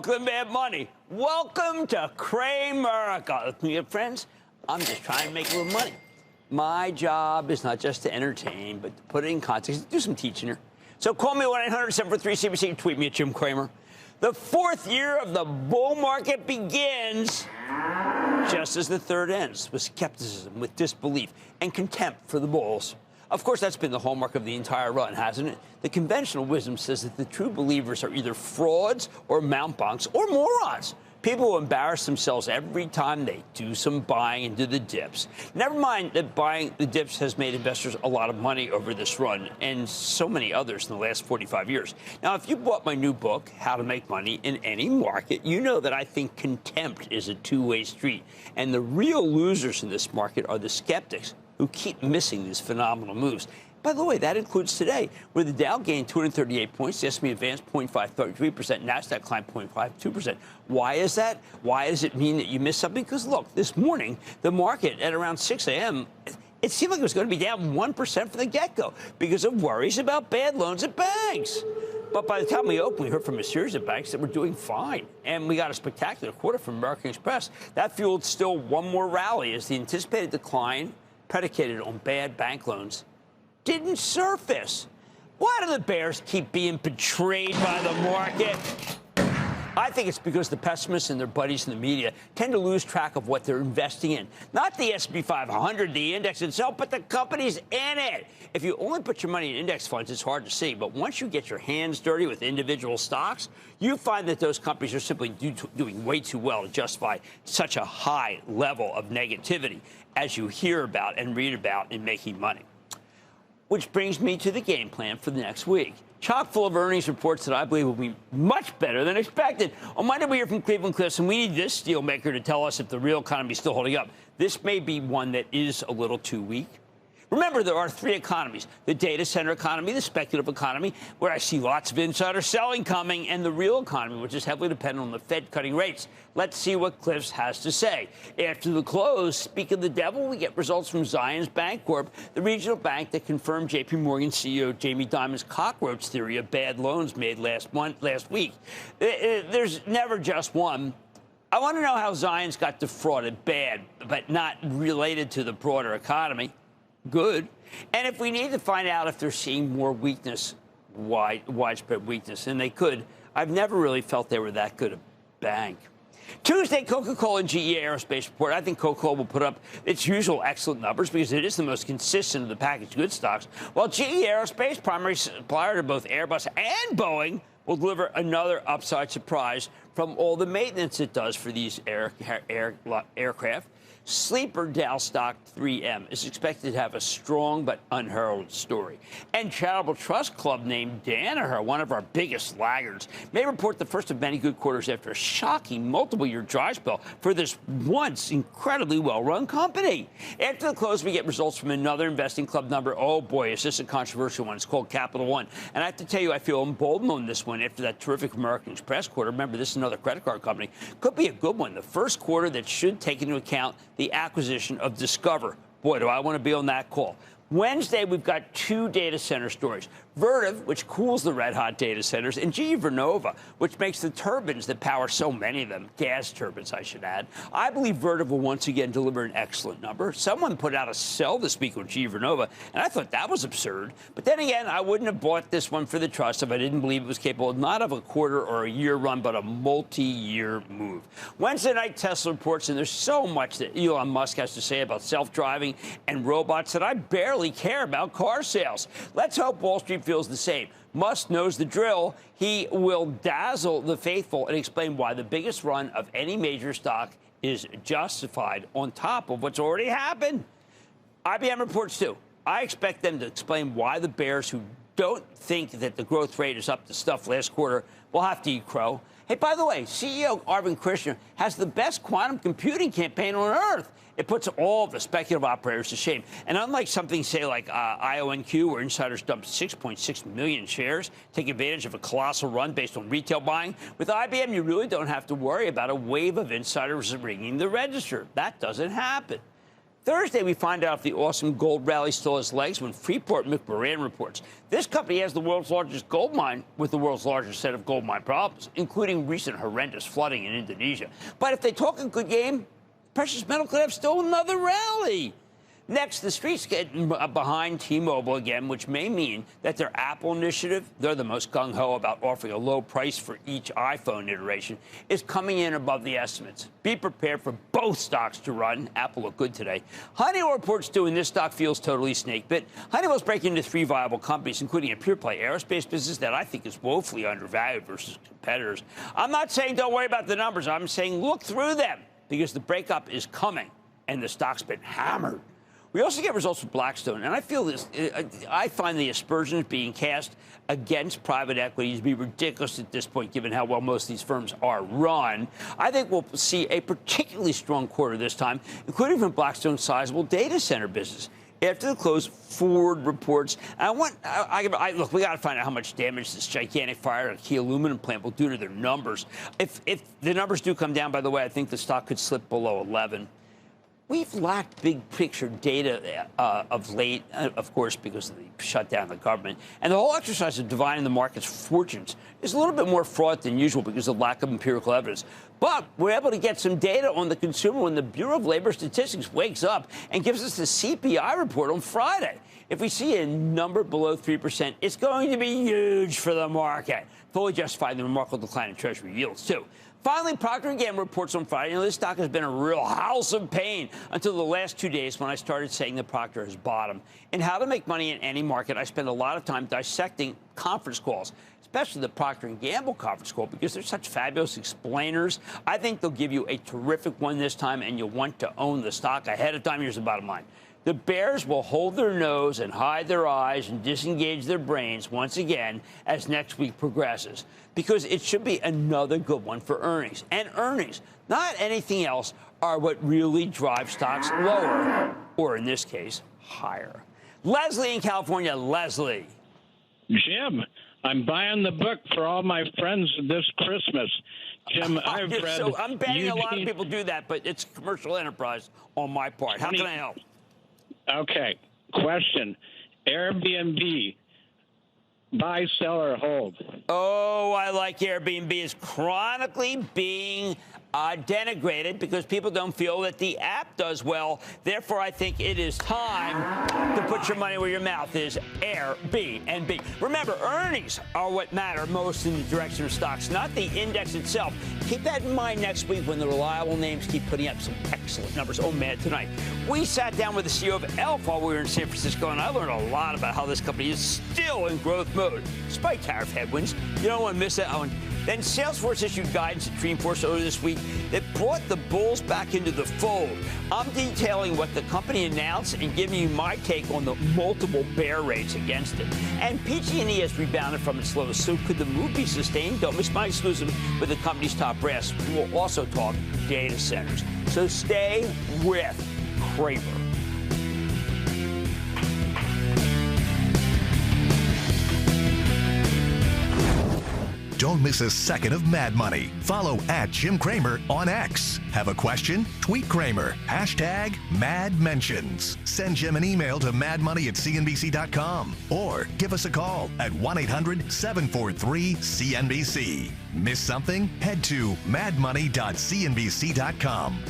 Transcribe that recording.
welcome, Mad Money. Welcome to Cramerica. Friends, I'm just trying to make a little money. My job is not just to entertain, but to put it in context, do some teaching here. So call me 1-800-743-CNBC, tweet me at Jim Cramer. The fourth year of the bull market begins just as the third ends, with skepticism, with disbelief, and contempt for the bulls. Of course, that's been the hallmark of the entire run, hasn't it? The conventional wisdom says that the true believers are either frauds or mountebanks or morons. People who embarrass themselves every time they do some buying into the dips. Never mind that buying the dips has made investors a lot of money over this run, and so many others in the last 45 years. Now, if you bought my new book, How to Make Money in Any Market, you know that I think contempt is a two-way street. And the real losers in this market are the skeptics who keep missing these phenomenal moves. By the way, that includes today, where the Dow gained 238 points, the S&P advanced 0.533%, NASDAQ climbed 0.52%. Why is that? Why does it mean that you missed something? Because, look, this morning, the market at around 6 a.m., it seemed like it was going to be down 1% from the get-go because of worries about bad loans at banks. But by the time we opened, we heard from a series of banks that were doing fine. And we got a spectacular quarter from American Express. That fueled still one more rally as the anticipated decline predicated on bad bank loans didn't surface. Why do the bears keep being betrayed by the market? I think it's because the pessimists and their buddies in the media tend to lose track of what they're investing in. Not the S&P 500, the index itself, but the companies in it. If you only put your money in index funds, it's hard to see. But once you get your hands dirty with individual stocks, you find that those companies are simply doing way too well to justify such a high level of negativity as you hear about and read about in making money. Which brings me to the game plan for the next week. Chock full of earnings reports that I believe will be much better than expected. On Monday, we hear from Cleveland Cliffs, and we need this steelmaker to tell us if the real economy is still holding up. This may be one that is a little too weak. Remember, there are three economies: the data center economy, the speculative economy, where I see lots of insider selling coming, and the real economy, which is heavily dependent on the Fed cutting rates. Let's see what Cliffs has to say. After the close, speak of the devil, we get results from Zions Bancorp, the regional bank that confirmed J.P. Morgan CEO Jamie Dimon's cockroach theory of bad loans made last week. There's never just one. I want to know how Zions got defrauded bad, but not related to the broader economy. Good. And if we need to find out if they're seeing more weakness, widespread weakness, and they could, I've never really felt they were that good a bank. Tuesday, Coca-Cola and GE Aerospace report. I think Coca-Cola will put up its usual excellent numbers because it is the most consistent of the packaged goods stocks, while GE Aerospace, primary supplier to both Airbus and Boeing, will deliver another upside surprise from all the maintenance it does for these aircraft. Sleeper Dow stock 3M is expected to have a strong but unheralded story. And Charitable Trust Club named Danaher, one of our biggest laggards, may report the first of many good quarters after a shocking multiple-year dry spell for this once incredibly well-run company. After the close, we get results from another investing club number. Oh, boy, is this a controversial one. It's called Capital One. And I have to tell you, I feel emboldened on this one after that terrific American Express quarter. Remember, this is another credit card company. Could be a good one. The first quarter that should take into account the acquisition of Discover. Boy, do I want to be on that call. Wednesday, we've got two data center stories. Vertiv, which cools the red-hot data centers, and GE Vernova, which makes the turbines that power so many of them, gas turbines, I should add. I believe Vertiv will once again deliver an excellent number. Someone put out a sell this week on GE Vernova, and I thought that was absurd. But then again, I wouldn't have bought this one for the trust if I didn't believe it was capable not of a quarter or a year run, but a multi-year move. Wednesday night, Tesla reports, and there's so much that Elon Musk has to say about self-driving and robots that I barely care about car sales. Let's hope Wall Street feels the same. Musk knows the drill. He will dazzle the faithful and explain why the biggest run of any major stock is justified on top of what's already happened. IBM reports too. I expect them to explain why the bears who don't think that the growth rate is up to stuff last quarter will have to eat crow. Hey, by the way, CEO Arvind Krishna has the best quantum computing campaign on earth. It puts all the speculative operators to shame. And unlike something, say, like IONQ, where insiders dumped 6.6 million shares, take advantage of a colossal run based on retail buying, with IBM, you really don't have to worry about a wave of insiders ringing the register. That doesn't happen. Thursday, we find out if the awesome gold rally still has legs when Freeport McMoran reports. This company has the world's largest gold mine with the world's largest set of gold mine problems, including recent horrendous flooding in Indonesia. But if they talk a good game, precious metal could have still another rally. Next, the street's getting behind T-Mobile again, which may mean that their Apple initiative, they're the most gung-ho about offering a low price for each iPhone iteration, is coming in above the estimates. Be prepared for both stocks to run. Apple looked good today. Honeywell reports too, and this stock feels totally snake-bit. Honeywell's breaking into 3 viable companies, including a pure-play aerospace business that I think is woefully undervalued versus competitors. I'm not saying don't worry about the numbers. I'm saying look through them, because the breakup is coming, and the stock's been hammered. We also get results from Blackstone, and I find the aspersions being cast against private equity to be ridiculous at this point, given how well most of these firms are run. I think we'll see a particularly strong quarter this time, including from Blackstone's sizable data center business. After the close, Ford reports. Look, we got to find out how much damage this gigantic fire at a key aluminum plant will do to their numbers. If the numbers do come down, by the way, I think the stock could slip below 11. We've lacked big picture data of late, of course, because of the shutdown of the government. And the whole exercise of dividing the market's fortunes is a little bit more fraught than usual because of lack of empirical evidence. But we're able to get some data on the consumer when the Bureau of Labor Statistics wakes up and gives us the CPI report on Friday. If we see a number below 3%, it's going to be huge for the market, fully justifying the remarkable decline in Treasury yields, too. Finally, Procter & Gamble reports on Friday. This stock has been a real house of pain until the last 2 days when I started saying that Procter has bottomed. In How to Make Money in Any Market, I spend a lot of time dissecting conference calls, especially the Procter & Gamble conference call, because they're such fabulous explainers. I think they'll give you a terrific one this time, and you'll want to own the stock ahead of time. Here's the bottom line. The bears will hold their nose and hide their eyes and disengage their brains once again as next week progresses, because it should be another good one for earnings. And earnings, not anything else, are what really drive stocks lower, or in this case, higher. Leslie in California. Leslie. Jim, I'm buying the book for all my friends this Christmas. Jim, I've read... So I'm betting a lot of people do that, but it's commercial enterprise on my part. How can I help? Okay. Question. Airbnb. Buy, sell, or hold? Oh, I like Airbnb. It's chronically being denigrated because people don't feel that the app does well. Therefore, I think it is time to put your money where your mouth is. Airbnb. Remember, earnings are what matter most in the direction of stocks, not the index itself. Keep that in mind next week when the reliable names keep putting up some excellent numbers. Oh, man, tonight. We sat down with the CEO of Elf while we were in San Francisco, and I learned a lot about how this company is still in growth mode, despite tariff headwinds. You don't want to miss that one. Then Salesforce issued guidance at Dreamforce earlier this week that brought the bulls back into the fold. I'm detailing what the company announced and giving you my take on the multiple bear rates against it. And PG&E has rebounded from its lows, so could the move be sustained? Don't miss my exclusive with the company's top brass. We'll also talk data centers. So stay with Cramer. Don't miss a second of Mad Money. Follow @Jim Cramer on X. Have a question? Tweet Cramer. #MadMentions. Send Jim an email to madmoney@cnbc.com or give us a call at 1-800-743-CNBC. Miss something? Head to madmoney.cnbc.com.